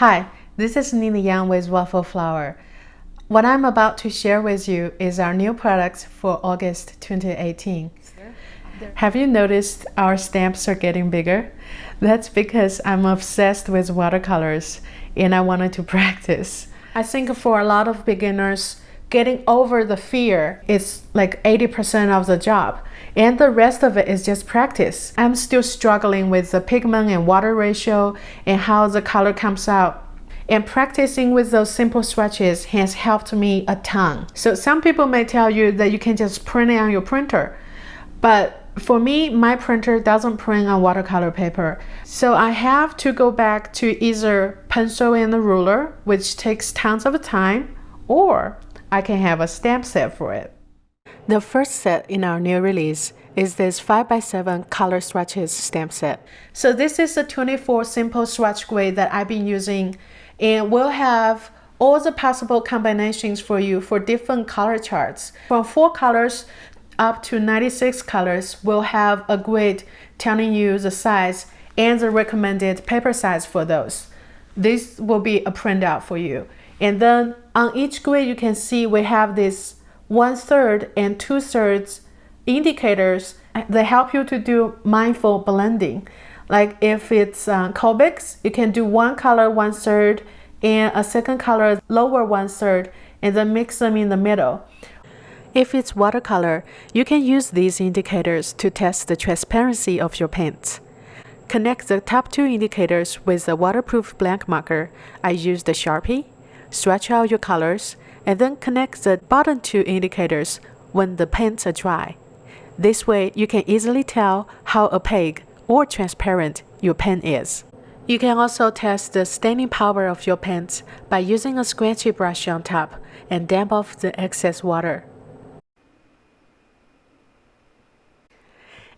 Hi, this is Nina Yang with Waffle Flower. What I'm about to share with you is our new products for August 2018. Have you noticed our stamps are getting bigger? That's because I'm obsessed with watercolors and I wanted to practice. I think for a lot of beginners, getting over the fear is like 80% of the job, and the rest of it is just practice. I'm still struggling with the pigment and water ratio and how the color comes out. And practicing with those simple swatches has helped me a ton. So some people may tell you that you can just print it on your printer, but for me, my printer doesn't print on watercolor paper. So I have to go back to either pencil and a ruler, which takes tons of time, or I can have a stamp set for it. The first set in our new release is this 5x7 color swatches stamp set. So this is a 24 simple swatch grade that I've been using, and we'll have all the possible combinations for you for different color charts. From 4 colors up to 96 colors, we'll have a grid telling you the size and the recommended paper size for those. This will be a printout for you. And then on each grid, you can see we have this 1/3 and 2/3 indicators that help you to do mindful blending. Like if it's Copic, you can do one color 1/3 and a second color lower 1/3 and then mix them in the middle. If it's watercolor, you can use these indicators to test the transparency of your paints. Connect the top 2 indicators with a waterproof blank marker. I use the Sharpie. Stretch out your colors, and then connect the bottom 2 indicators when the paints are dry. This way, you can easily tell how opaque or transparent your paint is. You can also test the staining power of your paints by using a scratchy brush on top and damp off the excess water.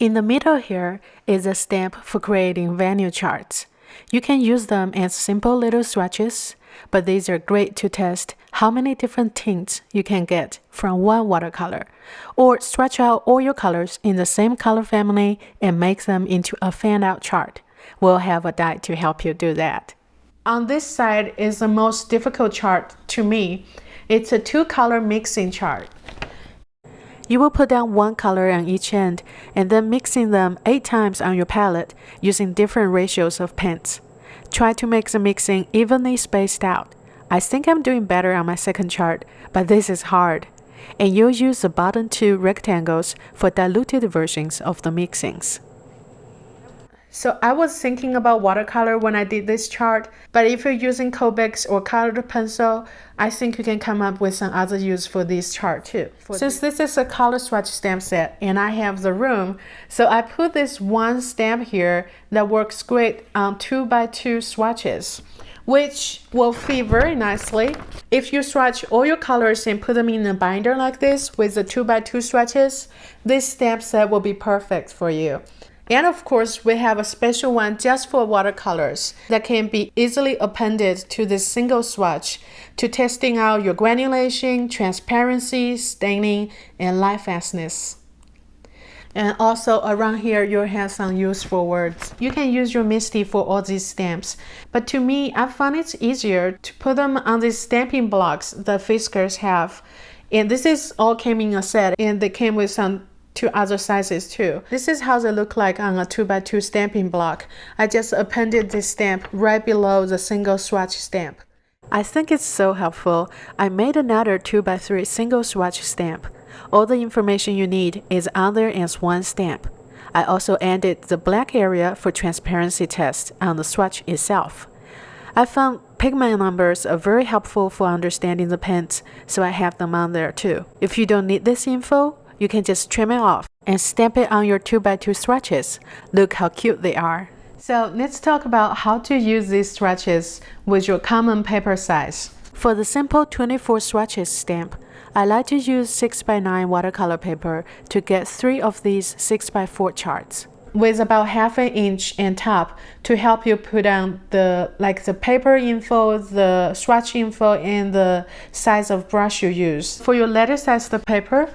In the middle here is a stamp for creating venue charts. You can use them as simple little swatches, but these are great to test how many different tints you can get from one watercolor, or stretch out all your colors in the same color family and make them into a fan-out chart. We'll have a die to help you do that. On this side is the most difficult chart to me. It's a 2-color mixing chart. You will put down 1 color on each end and then mixing them 8 times on your palette using different ratios of paints. Try to make the mixing evenly spaced out. I think I'm doing better on my second chart, but this is hard. And you'll use the bottom 2 rectangles for diluted versions of the mixings. So I was thinking about watercolor when I did this chart, but if you're using Copic or colored pencil, I think you can come up with some other use for this chart too. Since this is a color swatch stamp set and I have the room, so I put this one stamp here that works great on 2x2 swatches, which will fit very nicely. If you swatch all your colors and put them in a binder like this with the 2x2 swatches, this stamp set will be perfect for you. And of course, we have a special one just for watercolors that can be easily appended to this single swatch to testing out your granulation, transparency, staining, and light fastness. And also around here, you'll have some useful words. You can use your MISTI for all these stamps, but to me, I find it's easier to put them on these stamping blocks that Fiskars have. And this is all came in a set, and they came with some 2 other sizes too. This is how they look like on a 2x2 stamping block. I just appended this stamp right below the single swatch stamp. I think it's so helpful. I made another 2x3 single swatch stamp. All the information you need is on there as one stamp. I also added the black area for transparency test on the swatch itself. I found pigment numbers are very helpful for understanding the paints, so I have them on there too. If you don't need this info, you can just trim it off and stamp it on your 2x2 swatches. Look how cute they are. So let's talk about how to use these swatches with your common paper size. For the simple 24 swatches stamp, I like to use 6x9 watercolor paper to get 3 of these 6x4 charts, with about 1/2 inch and top to help you put down the paper info, the swatch info, and the size of brush you use. For your letter size of paper,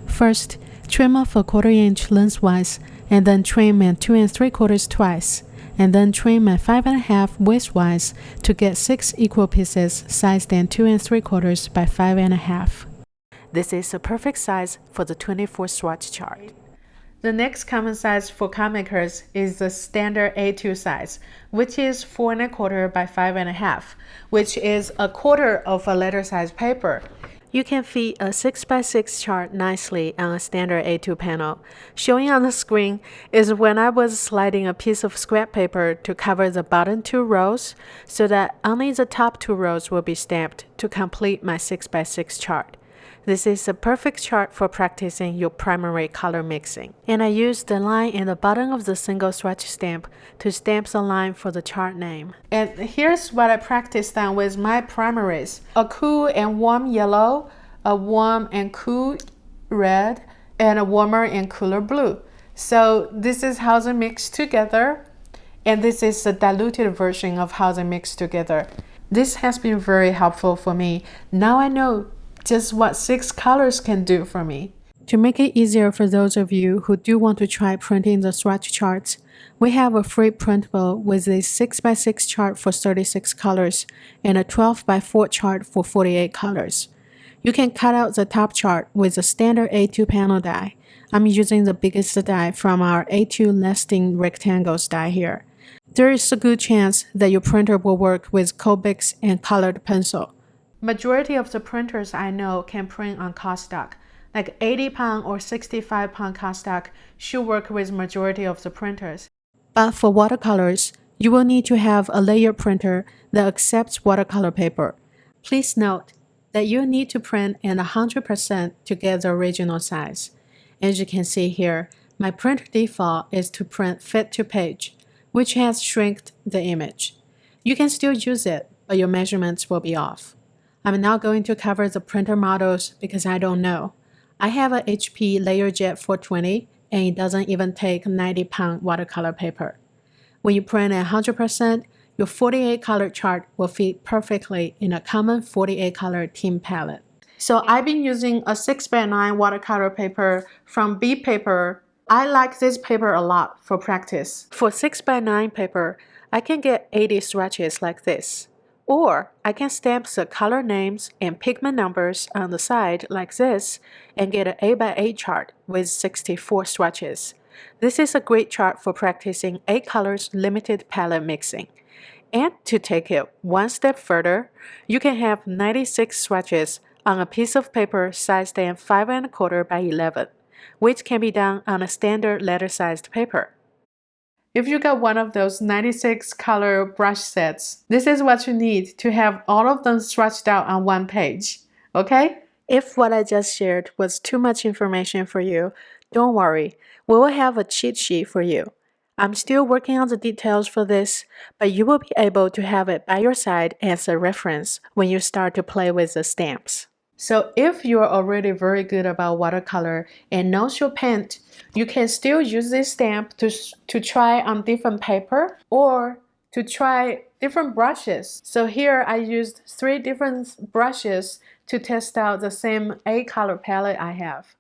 first, trim off a 1/4 inch lengthwise, and then trim at 2 3/4 twice, and then trim my 5.5 widthwise to get 6 equal pieces sized in 2 3/4 by 5.5. This is a perfect size for the 24 swatch chart. The next common size for card makers is the standard A2 size, which is 4 1/4 by 5.5, which is a quarter of a letter size paper. You can fit a 6x6 chart nicely on a standard A2 panel. Showing on the screen is when I was sliding a piece of scrap paper to cover the bottom 2 rows so that only the top 2 rows will be stamped to complete my 6x6 chart. This is a perfect chart for practicing your primary color mixing. And I used the line in the bottom of the single swatch stamp to stamp the line for the chart name. And here's what I practiced on with my primaries. A cool and warm yellow, a warm and cool red, and a warmer and cooler blue. So this is how they mix together. And this is the diluted version of how they mix together. This has been very helpful for me. Now I know just what 6 colors can do for me. To make it easier for those of you who do want to try printing the swatch charts, we have a free printable with a 6x6 chart for 36 colors and a 12x4 chart for 48 colors. You can cut out the top chart with a standard A2 panel die. I'm using the biggest die from our A2 nesting rectangles die here. There is a good chance that your printer will work with Copics and colored pencil. Majority of the printers I know can print on cardstock. Like 80-pound or 65-pound cardstock should work with majority of the printers. But for watercolors, you will need to have a layer printer that accepts watercolor paper. Please note that you need to print in 100% to get the original size. As you can see here, my printer default is to print fit to page, which has shrinked the image. You can still use it, but your measurements will be off. I'm not going to cover the printer models because I don't know. I have a HP LayerJet 420 and it doesn't even take 90-pound watercolor paper. When you print at 100%, your 48 color chart will fit perfectly in a common 48 color team palette. So I've been using a 6x9 watercolor paper from B Paper. I like this paper a lot for practice. For 6x9 paper, I can get 80 swatches like this. Or I can stamp the color names and pigment numbers on the side like this and get an 8x8 chart with 64 swatches. This is a great chart for practicing 8 colors limited palette mixing. And to take it one step further, you can have 96 swatches on a piece of paper sized in 5 1/4 by 11, which can be done on a standard letter-sized paper. If you got one of those 96 color brush sets, this is what you need to have all of them swatched out on one page, okay? If what I just shared was too much information for you, don't worry, we will have a cheat sheet for you. I'm still working on the details for this, but you will be able to have it by your side as a reference when you start to play with the stamps. So if you're already very good about watercolor and knows your paint, you can still use this stamp to try on different paper or to try different brushes. So here I used 3 different brushes to test out the same 8 color palette I have.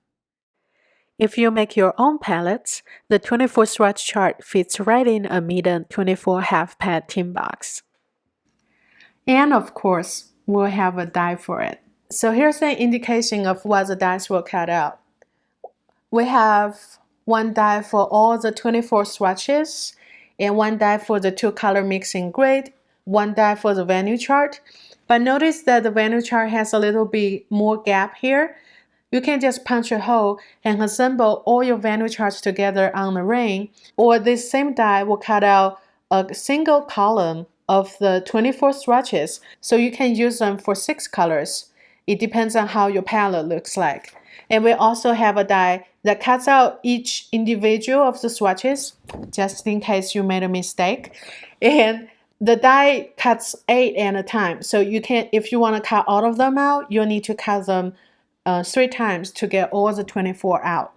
If you make your own palettes, the 24 swatch chart fits right in a Meeden 24 half pad tin box. And of course, we'll have a die for it. So here's an indication of what the dies will cut out. We have 1 die for all the 24 swatches, and 1 die for the 2 color mixing grid, 1 die for the venue chart. But notice that the venue chart has a little bit more gap here. You can just punch a hole and assemble all your venue charts together on the ring, or this same die will cut out a single column of the 24 swatches, so you can use them for 6 colors. It depends on how your palette looks like. And we also have a die that cuts out each individual of the swatches, just in case you made a mistake. And the die cuts 8 at a time. So you can, if you want to cut all of them out, you'll need to cut them 3 times to get all the 24 out.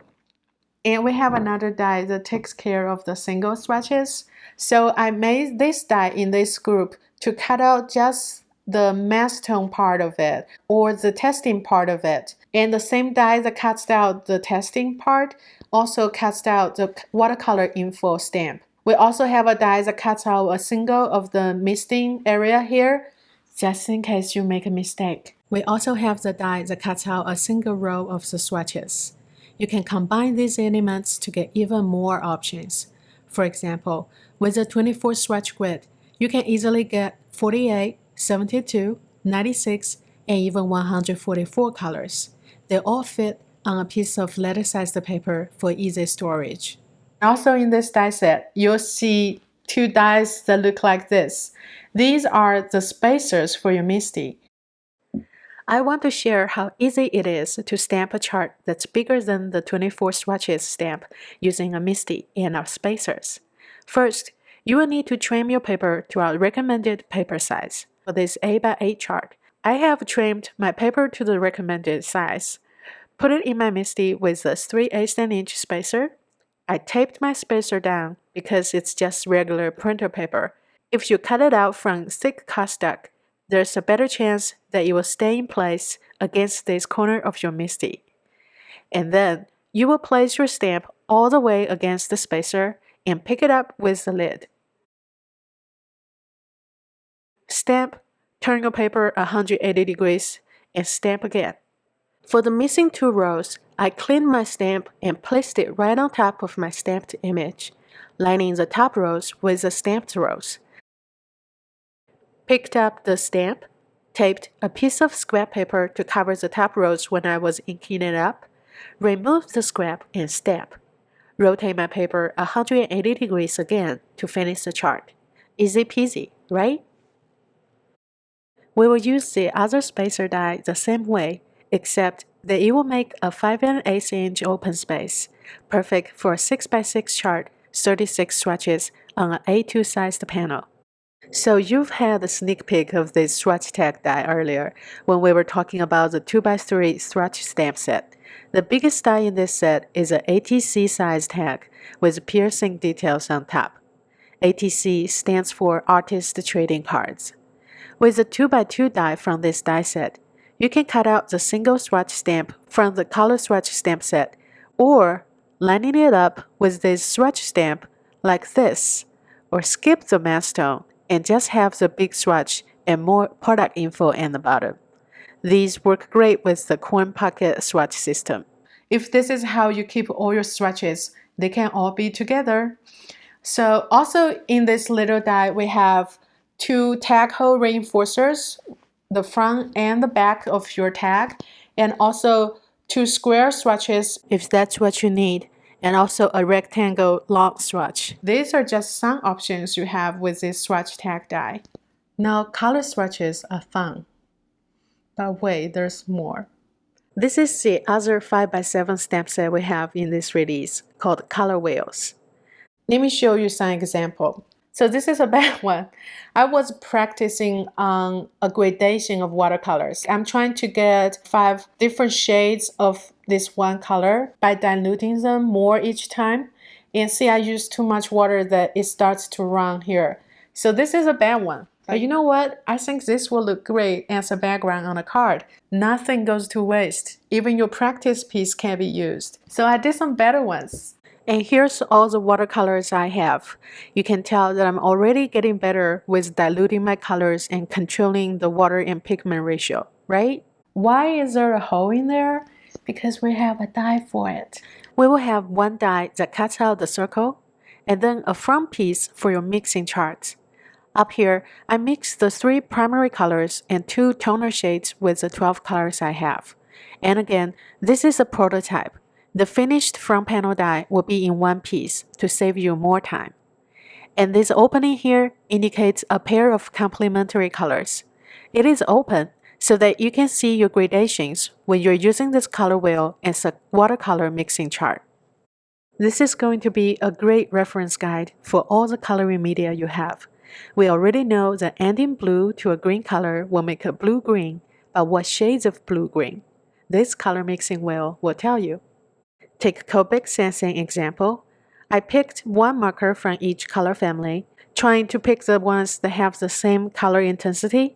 And we have another die that takes care of the single swatches. So I made this die in this group to cut out just the mass tone part of it or the testing part of it. And the same die that cuts out the testing part also cuts out the watercolor info stamp. We also have a die that cuts out a single of the misting area here, just in case you make a mistake. We also have the die that cuts out a single row of the swatches. You can combine these elements to get even more options. For example, with the 24 swatch grid, you can easily get 48, 72, 96, and even 144 colors. They all fit on a piece of letter-sized paper for easy storage. Also in this die set, you'll see two dies that look like this. These are the spacers for your MISTI. I want to share how easy it is to stamp a chart that's bigger than the 24 swatches stamp using a MISTI and our spacers. First, you will need to trim your paper to our recommended paper size. For this 8x8 chart, I have trimmed my paper to the recommended size. Put it in my MISTI with a 3/8 inch spacer. I taped my spacer down because it's just regular printer paper. If you cut it out from thick cardstock, there's a better chance that it will stay in place against this corner of your MISTI. And then you will place your stamp all the way against the spacer and pick it up with the lid. Stamp, turn your paper 180 degrees, and stamp again. For the missing two rows, I cleaned my stamp and placed it right on top of my stamped image, lining the top rows with the stamped rows. Picked up the stamp, taped a piece of scrap paper to cover the top rows when I was inking it up, removed the scrap and stamp. Rotate my paper 180 degrees again to finish the chart. Easy peasy, right? We will use the other spacer die the same way, except that it will make a 5/8 inch open space, perfect for a 6x6 chart, 36 swatches on an A2 sized panel. So you've had a sneak peek of this Swatch Tag Die earlier when we were talking about the 2x3 Swatch Stamp set. The biggest die in this set is an ATC size tag with piercing details on top. ATC stands for Artist Trading Cards. With the 2x2 die from this die set, you can cut out the single swatch stamp from the color swatch stamp set, or lining it up with this swatch stamp like this, or skip the milestone and just have the big swatch and more product info in the bottom. These work great with the coin pocket swatch system. If this is how you keep all your swatches, they can all be together. So also in this little die, we have two tag hole reinforcers, the front and the back of your tag, and also two square swatches if that's what you need, and also a rectangle long swatch. These are just some options you have with this Swatch Tag Die. Now color swatches are fun. But wait, there's more. This is the other 5x7 stamp set we have in this release, called Color Wheels. Let me show you some example. So this is a bad one. I was practicing on a gradation of watercolors. I'm trying to get 5 different shades of this one color by diluting them more each time. And see, I use too much water that it starts to run here. So this is a bad one. But you know what? I think this will look great as a background on a card. Nothing goes to waste. Even your practice piece can be used. So I did some better ones. And here's all the watercolors I have. You can tell that I'm already getting better with diluting my colors and controlling the water and pigment ratio, right? Why is there a hole in there? Because we have a die for it. We will have one die that cuts out the circle, and then a front piece for your mixing charts. Up here, I mixed the 3 primary colors and 2 toner shades with the 12 colors I have. And again, this is a prototype. The finished front panel die will be in one piece to save you more time. And this opening here indicates a pair of complementary colors. It is open so that you can see your gradations when you're using this color wheel as a watercolor mixing chart. This is going to be a great reference guide for all the coloring media you have. We already know that adding blue to a green color will make a blue-green, but what shades of blue-green? This color mixing wheel will tell you. Take Copic as an example. I picked one marker from each color family, trying to pick the ones that have the same color intensity,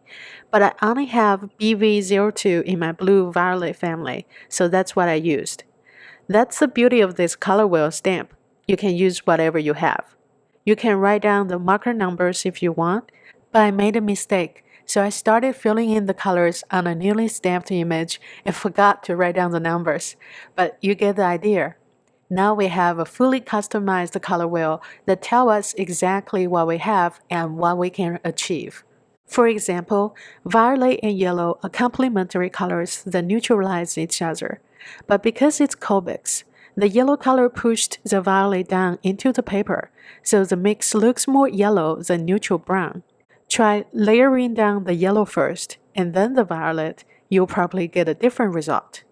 but I only have BV02 in my blue-violet family, so that's what I used. That's the beauty of this color wheel stamp. You can use whatever you have. You can write down the marker numbers if you want, but I made a mistake, so I started filling in the colors on a newly stamped image and forgot to write down the numbers. But you get the idea. Now we have a fully customized color wheel that tells us exactly what we have and what we can achieve. For example, violet and yellow are complementary colors that neutralize each other. But because it's Copic, the yellow color pushed the violet down into the paper, so the mix looks more yellow than neutral brown. Try layering down the yellow first and then the violet. You'll probably get a different result.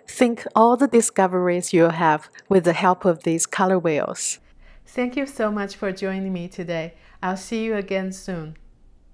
Think all the discoveries you'll have with the help of these color wheels. Thank you so much for joining me today. I'll see you again soon.